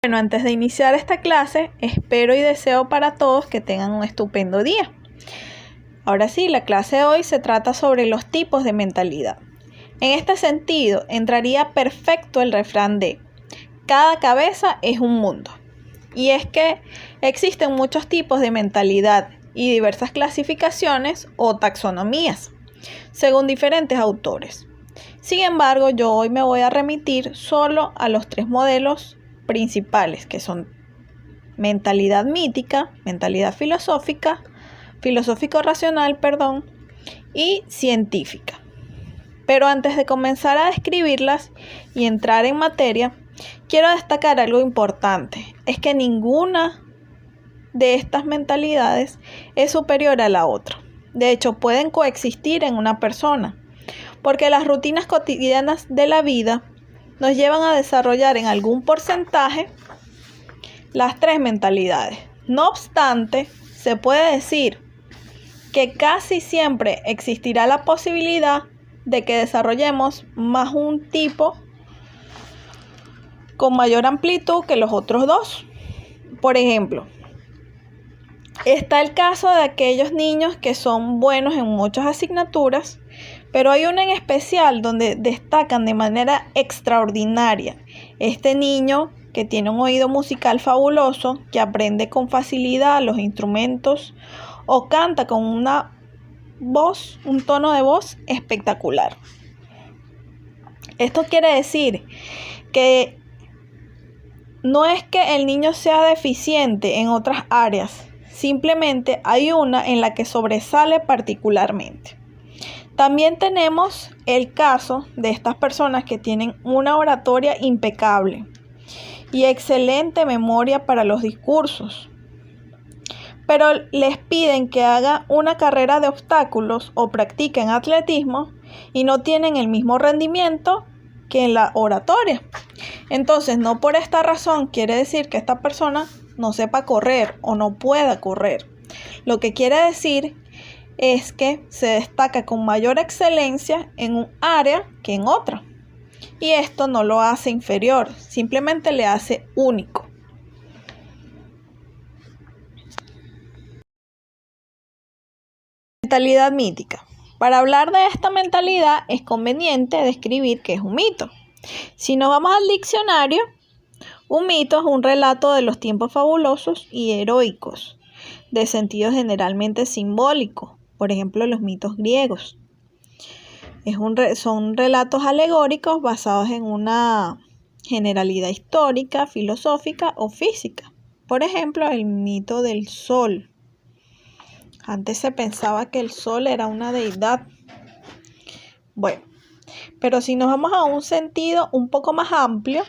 Bueno, antes de iniciar esta clase, espero y deseo para todos que tengan un estupendo día. Ahora sí, la clase de hoy se trata sobre los tipos de mentalidad. En este sentido, entraría perfecto el refrán de cada cabeza es un mundo. Y es que existen muchos tipos de mentalidad y diversas clasificaciones o taxonomías, según diferentes autores. Sin embargo, yo hoy me voy a remitir solo a los tres modelos principales, que son mentalidad mítica, mentalidad filosófico-racional, y científica. Pero antes de comenzar a describirlas y entrar en materia, quiero destacar algo importante, es que ninguna de estas mentalidades es superior a la otra. De hecho, pueden coexistir en una persona, porque las rutinas cotidianas de la vida nos llevan a desarrollar en algún porcentaje las tres mentalidades. No obstante, se puede decir que casi siempre existirá la posibilidad de que desarrollemos más un tipo con mayor amplitud que los otros dos. Por ejemplo, está el caso de aquellos niños que son buenos en muchas asignaturas, pero hay una en especial donde destacan de manera extraordinaria. Este niño que tiene un oído musical fabuloso, que aprende con facilidad los instrumentos o canta con una voz, un tono de voz espectacular. Esto quiere decir que no es que el niño sea deficiente en otras áreas, simplemente hay una en la que sobresale particularmente. También tenemos el caso de estas personas que tienen una oratoria impecable y excelente memoria para los discursos, pero les piden que hagan una carrera de obstáculos o practiquen atletismo y no tienen el mismo rendimiento que en la oratoria. Entonces, no por esta razón quiere decir que esta persona no sepa correr o no pueda correr. Lo que quiere decir es que se destaca con mayor excelencia en un área que en otra. Y esto no lo hace inferior, simplemente le hace único. Mentalidad mítica. Para hablar de esta mentalidad es conveniente describir qué es un mito. Si nos vamos al diccionario, un mito es un relato de los tiempos fabulosos y heroicos, de sentido generalmente simbólico. Por ejemplo, los mitos griegos. Son relatos alegóricos basados en una generalidad histórica, filosófica o física. Por ejemplo, el mito del sol. Antes se pensaba que el sol era una deidad. Bueno, pero si nos vamos a un sentido un poco más amplio,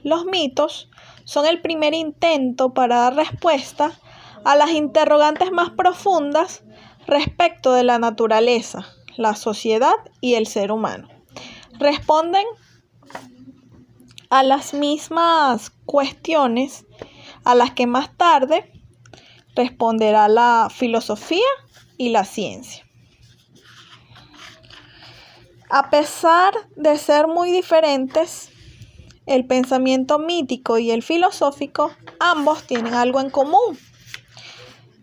los mitos son el primer intento para dar respuesta a las interrogantes más profundas respecto de la naturaleza, la sociedad y el ser humano. Responden a las mismas cuestiones a las que más tarde responderá la filosofía y la ciencia. A pesar de ser muy diferentes, el pensamiento mítico y el filosófico, ambos tienen algo en común.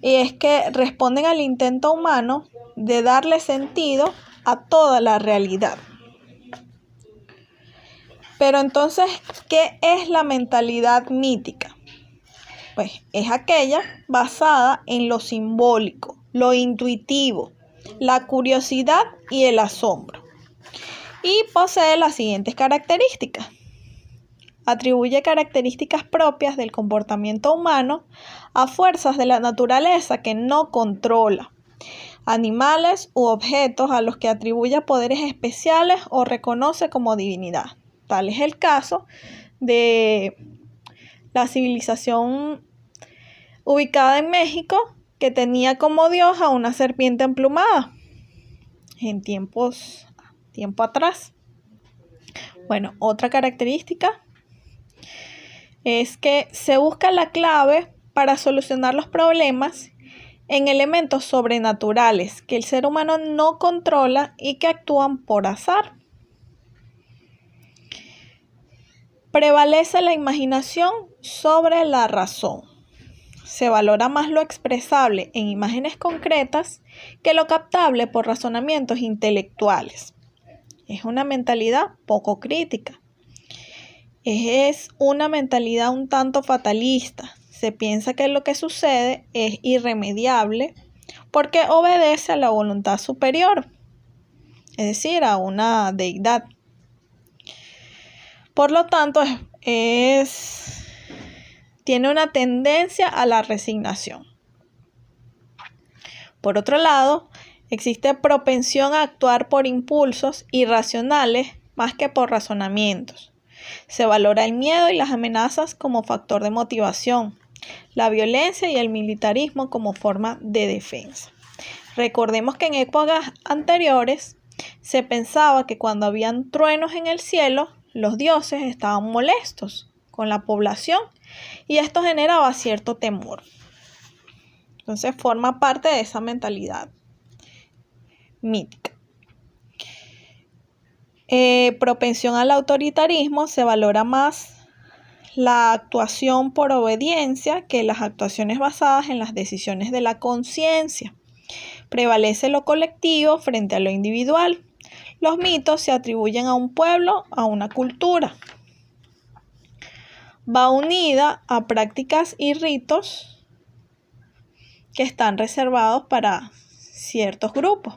Y es que responden al intento humano de darle sentido a toda la realidad. Pero entonces, ¿qué es la mentalidad mítica? Pues es aquella basada en lo simbólico, lo intuitivo, la curiosidad y el asombro. Y posee las siguientes características. Atribuye características propias del comportamiento humano a fuerzas de la naturaleza que no controla, animales u objetos a los que atribuye poderes especiales o reconoce como divinidad. Tal es el caso de la civilización ubicada en México, que tenía como dios a una serpiente emplumada en tiempo atrás. Bueno, otra característica es que se busca la clave para solucionar los problemas en elementos sobrenaturales que el ser humano no controla y que actúan por azar. Prevalece la imaginación sobre la razón. Se valora más lo expresable en imágenes concretas que lo captable por razonamientos intelectuales. Es una mentalidad poco crítica. Es una mentalidad un tanto fatalista. Se piensa que lo que sucede es irremediable porque obedece a la voluntad superior, es decir, a una deidad. Por lo tanto, tiene una tendencia a la resignación. Por otro lado, existe propensión a actuar por impulsos irracionales más que por razonamientos. Se valora el miedo y las amenazas como factor de motivación, la violencia y el militarismo como forma de defensa. Recordemos que en épocas anteriores se pensaba que cuando habían truenos en el cielo, los dioses estaban molestos con la población y esto generaba cierto temor. Entonces forma parte de esa mentalidad mítica. Propensión al autoritarismo, se valora más la actuación por obediencia que las actuaciones basadas en las decisiones de la conciencia. Prevalece lo colectivo frente a lo individual. Los mitos se atribuyen a un pueblo, a una cultura. Va unida a prácticas y ritos que están reservados para ciertos grupos.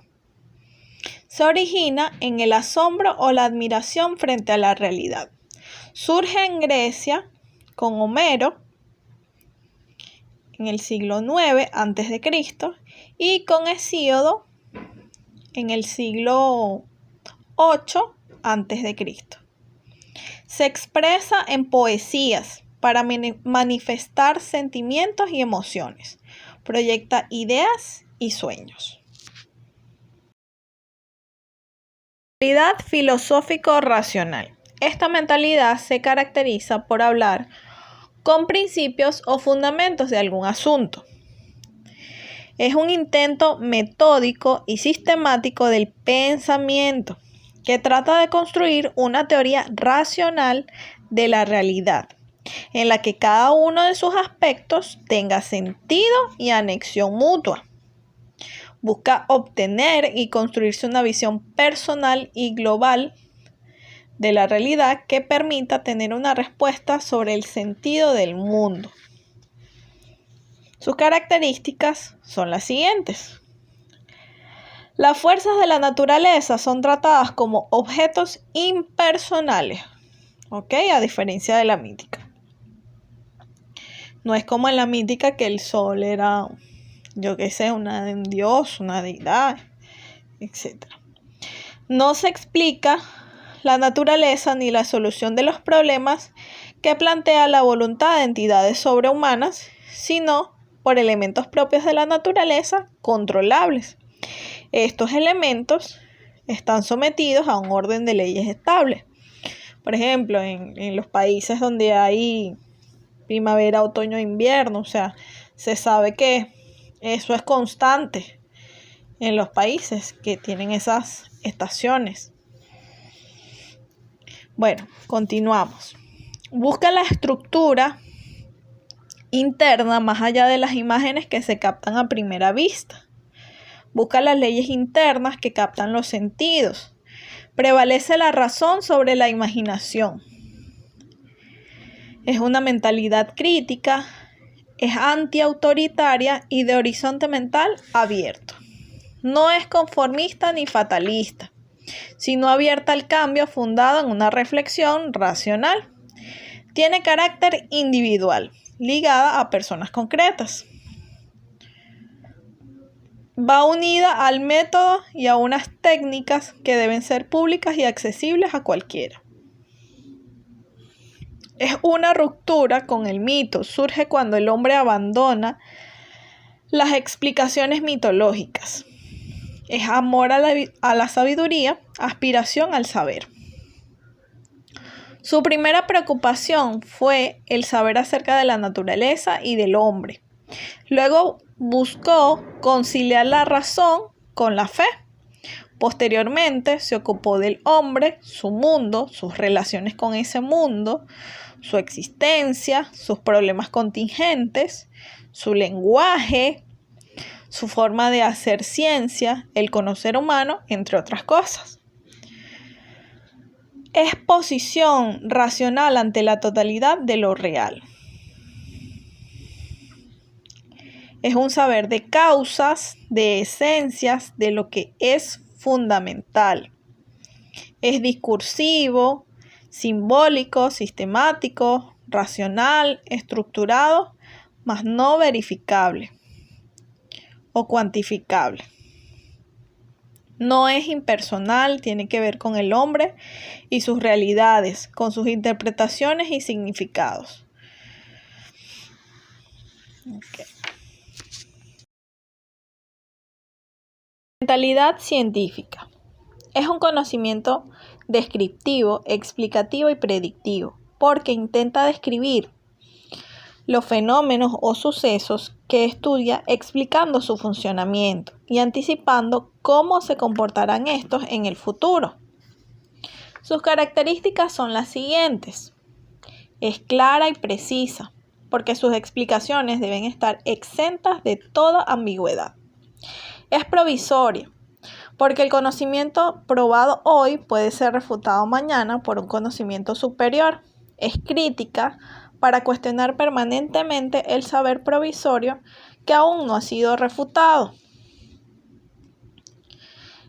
Se origina en el asombro o la admiración frente a la realidad. Surge en Grecia con Homero en el siglo IX a.C. y con Hesíodo en el siglo VIII a.C. Se expresa en poesías para manifestar sentimientos y emociones. Proyecta ideas y sueños. Mentalidad filosófico-racional. Esta mentalidad se caracteriza por hablar con principios o fundamentos de algún asunto. Es un intento metódico y sistemático del pensamiento que trata de construir una teoría racional de la realidad, en la que cada uno de sus aspectos tenga sentido y anexión mutua. Busca obtener y construirse una visión personal y global de la realidad que permita tener una respuesta sobre el sentido del mundo. Sus características son las siguientes. Las fuerzas de la naturaleza son tratadas como objetos impersonales, ¿ok? A diferencia de la mítica. No es como en la mítica que el sol era, un dios, una deidad, etc. No se explica la naturaleza ni la solución de los problemas que plantea la voluntad de entidades sobrehumanas, sino por elementos propios de la naturaleza controlables. Estos elementos están sometidos a un orden de leyes estables. Por ejemplo, en los países donde hay primavera, otoño e invierno, se sabe que eso es constante en los países que tienen esas estaciones. Bueno, continuamos. Busca la estructura interna más allá de las imágenes que se captan a primera vista. Busca las leyes internas que captan los sentidos. Prevalece la razón sobre la imaginación. Es una mentalidad crítica, es antiautoritaria y de horizonte mental abierto. No es conformista ni fatalista, sino abierta al cambio fundado en una reflexión racional. Tiene carácter individual, ligada a personas concretas. Va unida al método y a unas técnicas que deben ser públicas y accesibles a cualquiera. Es una ruptura con el mito. Surge cuando el hombre abandona las explicaciones mitológicas. Es amor a la sabiduría, aspiración al saber. Su primera preocupación fue el saber acerca de la naturaleza y del hombre. Luego buscó conciliar la razón con la fe. Posteriormente se ocupó del hombre, su mundo, sus relaciones con ese mundo, su existencia, sus problemas contingentes, su lenguaje, su forma de hacer ciencia, el conocer humano, entre otras cosas. Exposición racional ante la totalidad de lo real. Es un saber de causas, de esencias, de lo que es fundamental. Es discursivo, simbólico, sistemático, racional, estructurado, mas no verificable o cuantificable. No es impersonal, tiene que ver con el hombre y sus realidades, con sus interpretaciones y significados. Okay. Mentalidad científica. Es un conocimiento descriptivo, explicativo y predictivo, porque intenta describir los fenómenos o sucesos que estudia explicando su funcionamiento y anticipando cómo se comportarán estos en el futuro. Sus características son las siguientes. Es clara y precisa, porque sus explicaciones deben estar exentas de toda ambigüedad. Es provisoria, porque el conocimiento probado hoy puede ser refutado mañana por un conocimiento superior. Es crítica, para cuestionar permanentemente el saber provisorio que aún no ha sido refutado.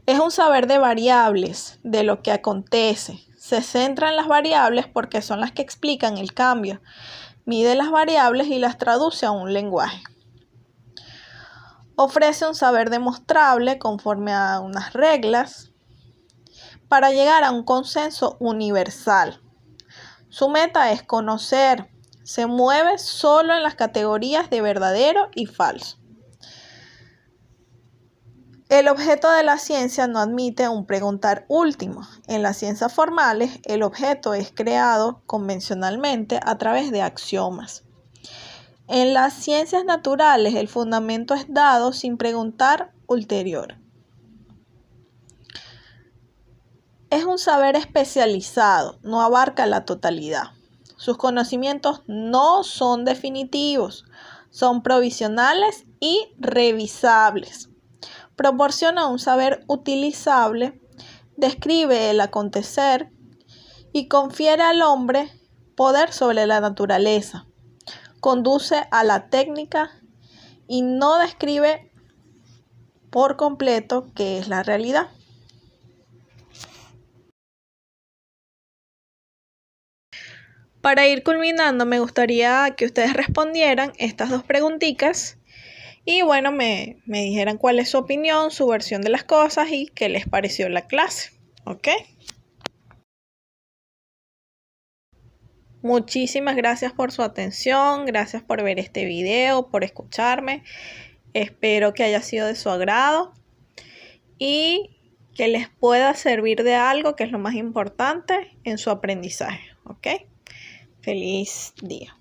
Es un saber de variables, de lo que acontece. Se centra en las variables porque son las que explican el cambio. Mide las variables y las traduce a un lenguaje. Ofrece un saber demostrable conforme a unas reglas para llegar a un consenso universal. Su meta es conocer. Se mueve solo en las categorías de verdadero y falso. El objeto de la ciencia no admite un preguntar último. En las ciencias formales, el objeto es creado convencionalmente a través de axiomas. En las ciencias naturales, el fundamento es dado sin preguntar ulterior. Es un saber especializado, no abarca la totalidad. Sus conocimientos no son definitivos, son provisionales y revisables. Proporciona un saber utilizable, describe el acontecer y confiere al hombre poder sobre la naturaleza. Conduce a la técnica y no describe por completo qué es la realidad. Para ir culminando, me gustaría que ustedes respondieran estas dos preguntitas y bueno, me dijeran cuál es su opinión, su versión de las cosas y qué les pareció la clase. ¿Ok? Muchísimas gracias por su atención, gracias por ver este video, por escucharme. Espero que haya sido de su agrado y que les pueda servir de algo, que es lo más importante en su aprendizaje. ¿Ok? Feliz día.